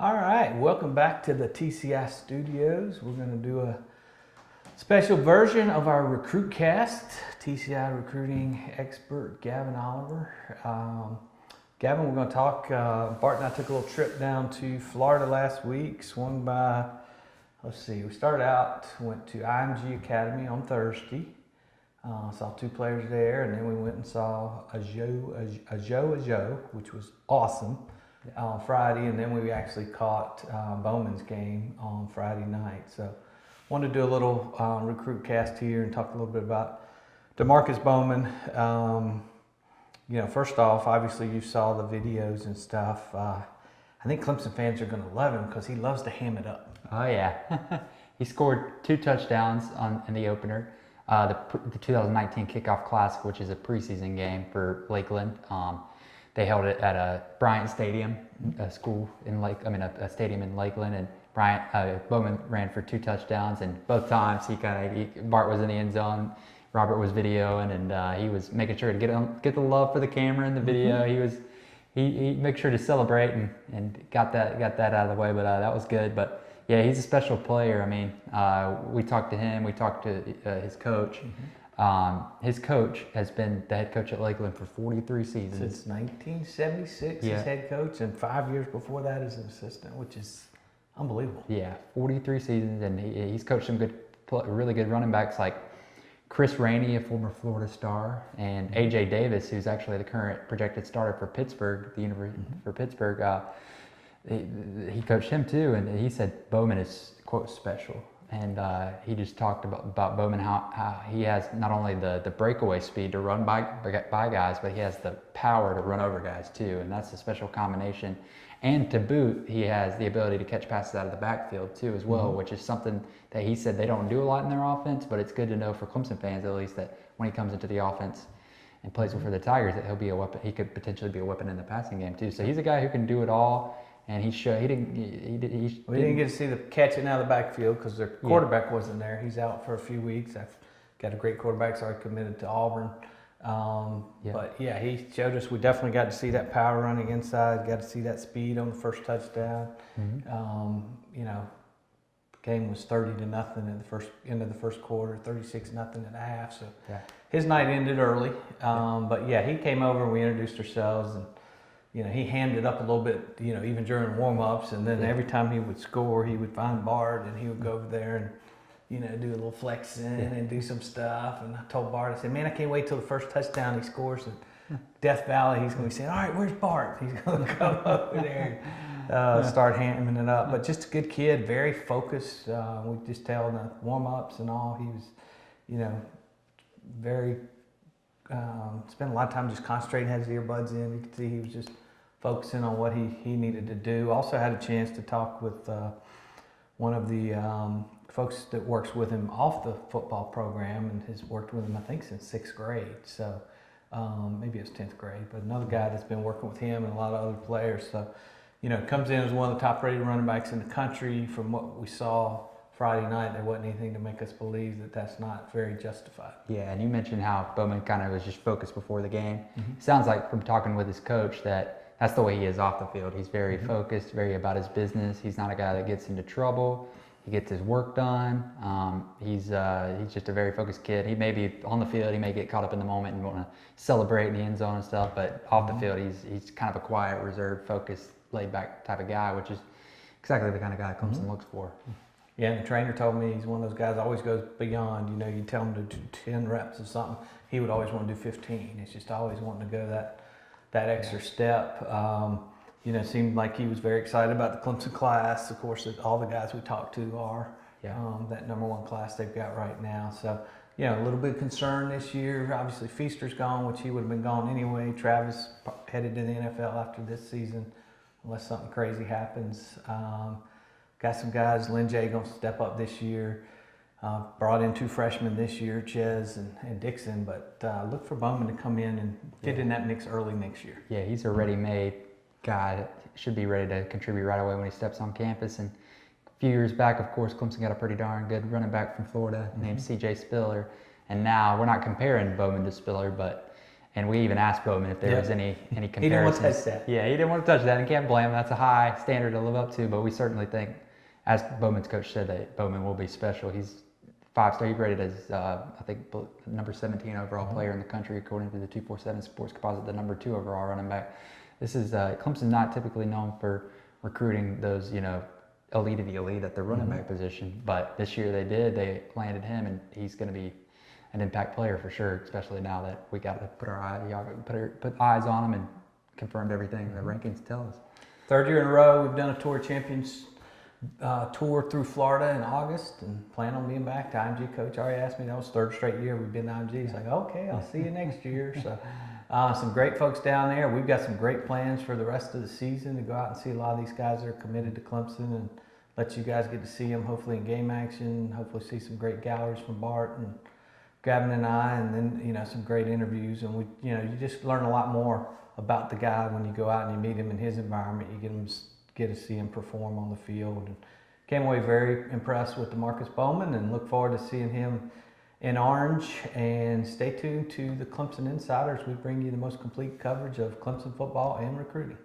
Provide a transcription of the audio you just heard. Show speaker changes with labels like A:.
A: All right, welcome back to the TCI studios. We're going to do a special version of our RecruitCast. TCI recruiting expert Gavin Oliver. Gavin, we're going to talk. Bart and I took a little trip down to Florida last week. Swung by, we started out, went to IMG Academy on Thursday. Saw two players there, and then we went and saw Ajo, which was awesome. On Friday, and then we actually caught Bowman's game on Friday night. So wanted to do a little RecruitCast here and talk a little bit about Demarkcus Bowman. First off, obviously you saw the videos and stuff. I think Clemson fans are going to love him because he loves to ham it up.
B: Oh yeah, he scored 2 touchdowns in the opener. The 2019 Kickoff Classic, which is a preseason game for Lakeland. They held it at a Bryant Stadium, a stadium in Lakeland, and Bowman ran for 2 touchdowns, and both times Bart was in the end zone, Robert was videoing, and he was making sure to get the love for the camera in the video. He made sure to celebrate and got that out of the way, but that was good. But yeah, he's a special player. I mean, we talked to him, we talked to his coach. His coach has been the head coach at Lakeland for 43 seasons.
A: Since 1976,
B: yeah.
A: He's head coach, and 5 years before that as an assistant, which is unbelievable.
B: Yeah, 43 seasons, and he's coached some really good running backs like Chris Rainey, a former Florida star, and A.J. Davis, who's actually the current projected starter for Pittsburgh, the University for Pittsburgh. He coached him too, and he said Bowman is, quote, special. And he just talked about Bowman, how he has not only the breakaway speed to run by guys, but he has the power to run over guys too. And that's a special combination. And to boot, he has the ability to catch passes out of the backfield too as well, which is something that he said they don't do a lot in their offense, but it's good to know for Clemson fans at least that when he comes into the offense and plays for the Tigers, that he'll be a weapon. He could potentially be a weapon in the passing game too. So he's a guy who can do it all. And we
A: didn't get to see the catching out of the backfield because their quarterback wasn't there. He's out for a few weeks. I've got a great quarterback, so I committed to Auburn. But yeah, he showed us. We definitely got to see that power running inside. Got to see that speed on the first touchdown. Game was 30-0 in the first quarter, 36-0 at half. So his night ended early. But yeah, he came over and we introduced ourselves, and he hammed it up a little bit, even during warm-ups, and then every time he would score, he would find Bart, and he would go over there and, do a little flexing and do some stuff. And I told Bart, I said, man, I can't wait till the first touchdown he scores in Death Valley. He's going to be saying, all right, where's Bart? He's going to come over there and start hamming it up. But just a good kid, very focused. We just tell in the warm-ups and all, he was, very... spent a lot of time just concentrating, had his earbuds in. You could see he was just focusing on what he needed to do. Also had a chance to talk with one of the folks that works with him off the football program and has worked with him, I think, since 6th grade. So maybe it's 10th grade, but another guy that's been working with him and a lot of other players. So, comes in as one of the top rated running backs in the country. From what we saw Friday night, there wasn't anything to make us believe that that's not very justified.
B: Yeah, and you mentioned how Bowman kind of was just focused before the game. Sounds like from talking with his coach that's the way he is off the field. He's very focused, very about his business. He's not a guy that gets into trouble. He gets his work done. He's just a very focused kid. He may be on the field, he may get caught up in the moment and want to celebrate in the end zone and stuff, but off the field, he's kind of a quiet, reserved, focused, laid-back type of guy, which is exactly the kind of guy Clemson looks for.
A: Yeah, and the trainer told me he's one of those guys that always goes beyond. You tell him to do 10 reps or something, he would always want to do 15. It's just always wanting to go that extra step. Seemed like he was very excited about the Clemson class. Of course, all the guys we talked to are that number 1 class they've got right now. So, a little bit of concern this year. Obviously, Feaster's gone, which he would have been gone anyway. Travis headed to the NFL after this season, unless something crazy happens. Got some guys, Lynn J going to step up this year. Brought in 2 freshmen this year, Ches and Dixon, but look for Bowman to come in and fit in that mix early next year.
B: Yeah, he's a ready-made guy that should be ready to contribute right away when he steps on campus. And a few years back, of course, Clemson got a pretty darn good running back from Florida named C.J. Spiller. And now, we're not comparing Bowman to Spiller, but And we even asked Bowman if there was any comparisons.
A: He didn't want to touch that.
B: Yeah, he didn't want to touch that, and can't blame him. That's a high standard to live up to, but we certainly think, as Bowman's coach said, that Bowman will be special. He's 5-star. He's rated as, I think, number 17 overall player in the country, according to the 247 Sports Composite, the number 2 overall running back. This is Clemson, not typically known for recruiting those, elite of the elite at the running back position, but this year they did. They landed him, and he's going to be an impact player for sure, especially now that we got to put eyes on him and confirmed everything the rankings tell us.
A: Third year in a row, we've done a Tour of Champions tour through Florida in August, and plan on being back. The IMG coach already asked me. That was third straight year we've been to IMG. He's like, okay, I'll see you next year. So some great folks down there. We've got some great plans for the rest of the season to go out and see a lot of these guys that are committed to Clemson, and let you guys get to see them hopefully in game action. Hopefully see some great galleries from Bart and Gavin and I, and then some great interviews. And we you just learn a lot more about the guy when you go out and you meet him in his environment. You get to see him perform on the field. And came away very impressed with Demarkcus Bowman, and look forward to seeing him in Orange. And stay tuned to the Clemson Insiders. We bring you the most complete coverage of Clemson football and recruiting.